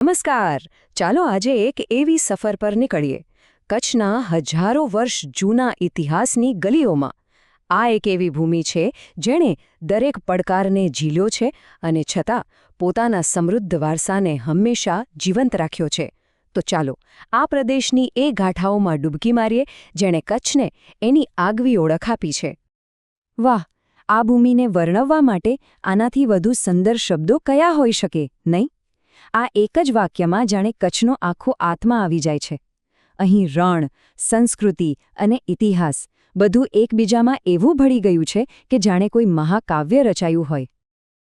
નમસ્કાર. ચાલો આજે એક એવી સફર પર નીકળીએ કચ્છના હજારો વર્ષ જૂના ઇતિહાસની ગલીઓમાં. આ એક એવી ભૂમિ છે જેણે દરેક પડકારને ઝીલ્યો છે અને છતાં પોતાના સમૃદ્ધ વારસાને હંમેશા જીવંત રાખ્યો છે. તો ચાલો આ પ્રદેશની એ ગાંઠાઓમાં ડૂબકી મારીએ જેણે કચ્છને એની આગવી ઓળખ આપી છે. વાહ, આ ભૂમિને વર્ણવવા માટે આનાથી વધુ સુંદર શબ્દો કયા હોઈ શકે, નહીં? આ એક જ વાક્યમાં જાણે કચ્છનો આખો આત્મા આવી જાય છે. અહીં રણ, સંસ્કૃતિ અને ઇતિહાસ બધું એકબીજામાં એવું ભળી ગયું છે કે જાણે કોઈ મહાકાવ્ય રચાયું હોય.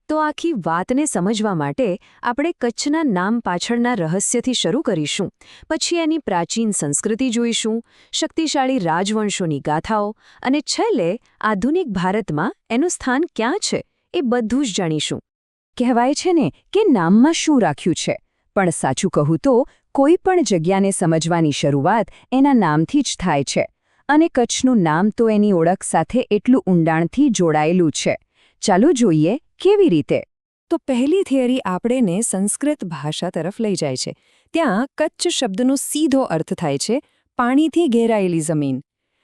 તો આખી વાતને સમજવા માટે આપણે કચ્છના નામ પાછળના રહસ્યથી શરૂ કરીશું, પછી એની પ્રાચીન સંસ્કૃતિ જોઈશું, શક્તિશાળી રાજવંશોની ગાથાઓ અને છેલ્લે આધુનિક ભારતમાં એનું સ્થાન ક્યાં છે એ બધું જ જાણીશું. કહેવાય છે ને કે નામમાં શું રાખ્યું છે, પણ સાચું કહું તો કોઈ પણ જગ્યાને સમજવાની શરૂઆત એના નામથી જ થાય છે. અને કચ્છનું નામ તો એની ઓળખ સાથે એટલું ઊંડાણથી જોડાયેલું છે. ચાલો જોઈએ કેવી રીતે. તો પહેલી થિયરી આપણને સંસ્કૃત ભાષા તરફ લઈ જાય છે. ત્યાં કચ્છ શબ્દનો સીધો અર્થ થાય છે પાણીથી ઘેરાયેલી જમીન.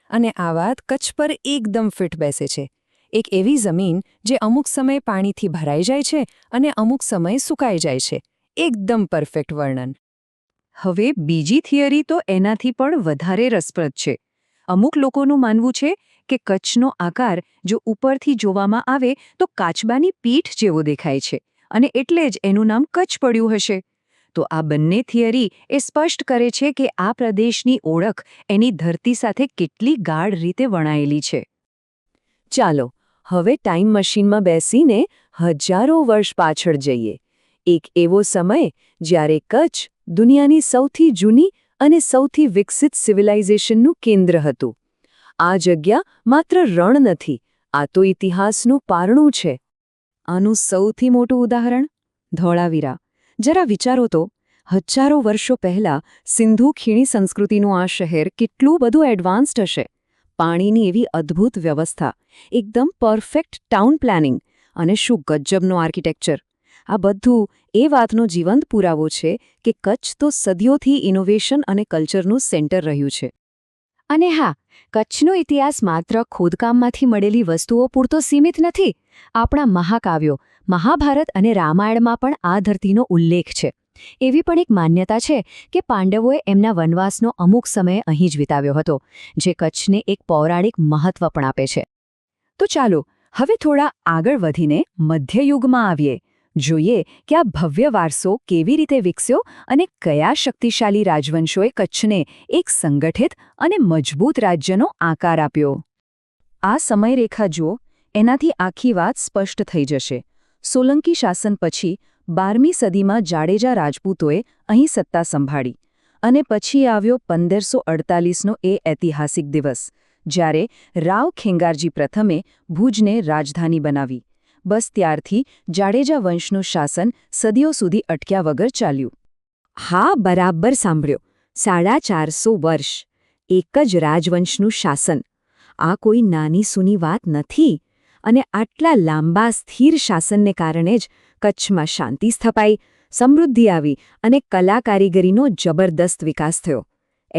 અને આ વાત કચ્છ પર એકદમ ફિટ બેસે છે. એક એવી જમીન જે અમુક સમય પાણીથી ભરાઈ જાય છે અને અમુક સમય સુકાઈ જાય છે. એકદમ પરફેક્ટ વર્ણન. હવે બીજી થિયરી તો એનાથી પણ વધારે રસપ્રદ છે. અમુક લોકોનું માનવું છે કે કચ્છનો આકાર જો ઉપરથી જોવામાં આવે તો કાચબાની પીઠ જેવો દેખાય છે અને એટલે જ એનું નામ કચ્છ પડ્યું હશે. તો આ બંને થિયરી એ સ્પષ્ટ કરે છે કે આ પ્રદેશની ઓળખ એની ધરતી સાથે કેટલી ગાઢ રીતે વણાયેલી છે. ચાલો હવે ટાઈમ મશીનમાં બેસીને હજારો વર્ષ પાછળ જઈએ. એક એવો સમય જ્યારે કચ્છ દુનિયાની સૌથી જૂની અને સૌથી વિકસિત સિવિલાઇઝેશનનું કેન્દ્ર હતું. આ જગ્યા માત્ર રણ નથી, આ તો ઇતિહાસનું પારણું છે. આનું સૌથી મોટું ઉદાહરણ ધોળાવીરા. જરા વિચારો તો, હજારો વર્ષો પહેલાં સિંધુ ખીણી સંસ્કૃતિનું આ શહેર કેટલું બધું એડવાન્સ્ડ હશે. પાણીની એવી અદ્ભુત વ્યવસ્થા, એકદમ પરફેક્ટ ટાઉન પ્લાનિંગ અને શું ગજબનો આર્કિટેક્ચર. આ બધું એ વાતનો જીવંત પુરાવો છે કે કચ્છ તો સદીઓથી ઇનોવેશન અને કલ્ચરનું સેન્ટર રહ્યું છે. અને હા, કચ્છનો ઇતિહાસ માત્ર ખોદકામમાંથી મળેલી વસ્તુઓ પૂરતો સીમિત નથી. આપણા મહાકાવ્યો મહાભારત અને રામાયણમાં પણ આ ધરતીનો ઉલ્લેખ છે. એવી પણ એક માન્યતા છે કે પાંડવોએ એમના વનવાસનો અમુક સમય અહીં જ વિતાવ્યો હતો, જે કચ્છને એક પૌરાણિક મહત્વ પણ આપે છે. તો ચાલો હવે થોડા આગળ વધીને મધ્યયુગમાં આવીએ. જોઈએ કે આ ભવ્ય વારસો કેવી રીતે વિકસ્યો અને કયા શક્તિશાળી રાજવંશોએ કચ્છને એક સંગઠિત અને મજબૂત રાજ્યનો આકાર આપ્યો. આ સમયરેખા જુઓ, એનાથી આખી વાત સ્પષ્ટ થઈ જશે. સોલંકી શાસન પછી 12મી સદીમાં જાડેજા રાજપૂતોએ અહીં સત્તા સંભાળી અને પછી આવ્યો 1548નો એ ઐતિહાસિક દિવસ, જ્યારે રાવ ખેંગારજી પ્રથમે ભુજને રાજધાની બનાવી. બસ ત્યારથી જાડેજા વંશનું શાસન સદીઓ સુધી અટક્યા વગર ચાલ્યું. હા, બરાબર સાંભળ્યો. 450 વર્ષ એક જ રાજવંશનું શાસન. આ કોઈ નાની સૂની વાત નથી. અને આટલા લાંબા સ્થિર શાસનને કારણે જ કચ્છમાં શાંતિ સ્થપાઈ, સમૃદ્ધિ આવી અને કલા કારીગરીનો જબરદસ્ત વિકાસ થયો.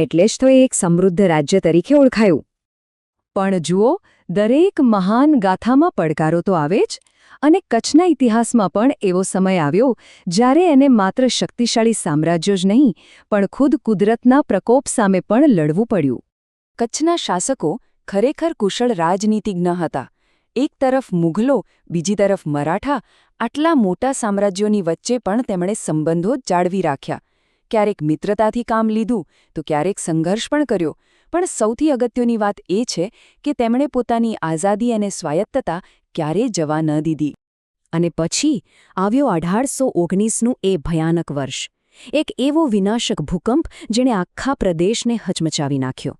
એટલે જ તો એ એક સમૃદ્ધ રાજ્ય તરીકે ઓળખાયું. પણ જુઓ, દરેક મહાન ગાથામાં પડકારો તો આવે જ. અને કચ્છના ઇતિહાસમાં પણ એવો સમય આવ્યો જ્યારે એને માત્ર શક્તિશાળી સામ્રાજ્યો જ નહીં, પણ ખુદ કુદરતના પ્રકોપ સામે પણ લડવું પડ્યું. કચ્છના શાસકો ખરેખર કુશળ રાજનીતિજ્ઞ હતા. એક તરફ મુઘલો, બીજી તરફ મરાઠા, આટલા મોટા સામ્રાજ્યોની વચ્ચે પણ તેમણે સંબંધો જાળવી રાખ્યા. ક્યારેક મિત્રતાથી કામ લીધું તો ક્યારેક સંઘર્ષ પણ કર્યો. પણ સૌથી અગત્યની વાત એ છે કે તેમણે પોતાની આઝાદી અને સ્વાયત્તતા ક્યારેય જવા ન દીધી. અને પછી આવ્યો 1819નું એ ભયાનક વર્ષ. એક એવો વિનાશક ભૂકંપ જેણે આખા પ્રદેશને હચમચાવી નાખ્યો.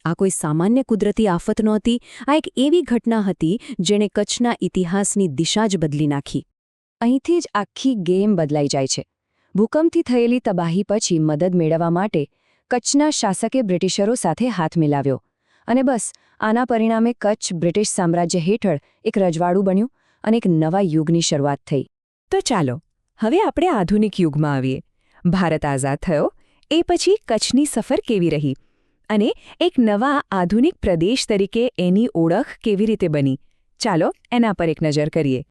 આ કોઈ સામાન્ય કુદરતી આફત નહોતી, આ એક એવી ઘટના હતી જેણે કચ્છના ઇતિહાસની દિશા જ બદલી નાખી. અહીંથી જ આખી ગેમ બદલાઈ જાય છે. ભૂકંપથી થયેલી તબાહી પછી મદદ મેળવવા માટે કચ્છના શાસકે બ્રિટિશરો સાથે હાથ મિલાવ્યો. અને બસ આના પરિણામે કચ્છ બ્રિટિશ સામ્રાજ્ય હેઠળ એક રજવાડું બન્યું અને એક નવા યુગની શરૂઆત થઈ. તો ચાલો હવે આપણે આધુનિક યુગમાં આવીએ. ભારત આઝાદ થયો એ પછી કચ્છની સફર કેવી રહી અને એક નવા આધુનિક પ્રદેશ તરીકે એની ઓળખ કેવી રીતે બની ચાલો એના પર એક નજર કરીએ.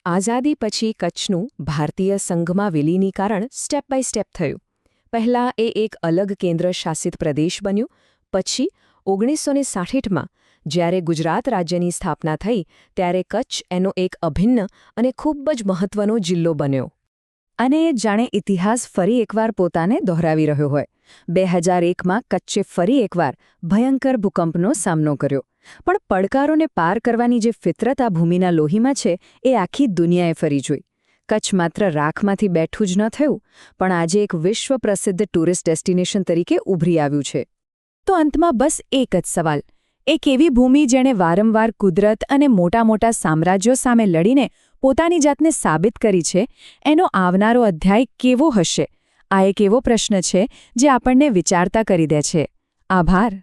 આઝાદી પછી કચ્છનું ભારતીય સંઘમાં વિલીનીકરણ સ્ટેપ બાય સ્ટેપ થયું. પહેલાં એ એક અલગ કેન્દ્ર શાસિત પ્રદેશ બન્યું. પછી 1960માં જ્યારે ગુજરાત રાજ્યની સ્થાપના થઈ ત્યારે કચ્છ એનો એક અભિન્ન અને ખૂબ જ મહત્વનો જિલ્લો બન્યો. અને જાણે ઇતિહાસ ફરી એકવાર પોતાને દોહરાવી રહ્યો હોય. 2001માં કચ્છે ફરી એકવાર ભયંકર ભૂકંપનો સામનો કર્યો. પણ પડકારોને પાર કરવાની જે ફિતરત આ ભૂમિના લોહીમાં છે એ આખી દુનિયાએ ફરી જોઈ. કચ્છ માત્ર રાખમાંથી બેઠું જ ન થયું પણ આજે એક વિશ્વ પ્રસિદ્ધ ટુરિસ્ટ ડેસ્ટિનેશન તરીકે ઉભરી આવ્યું છે. તો અંતમાં બસ એક જ સવાલ. એક એવી ભૂમિ જેણે વારંવાર કુદરત અને મોટા મોટા સામ્રાજ્યો સામે લડીને પોતાની જાતને સાબિત કરી છે, એનો આવનારો અધ્યાય કેવો હશે? આ એક એવો પ્રશ્ન છે જે આપણને વિચારતા કરી દે છે. આભાર.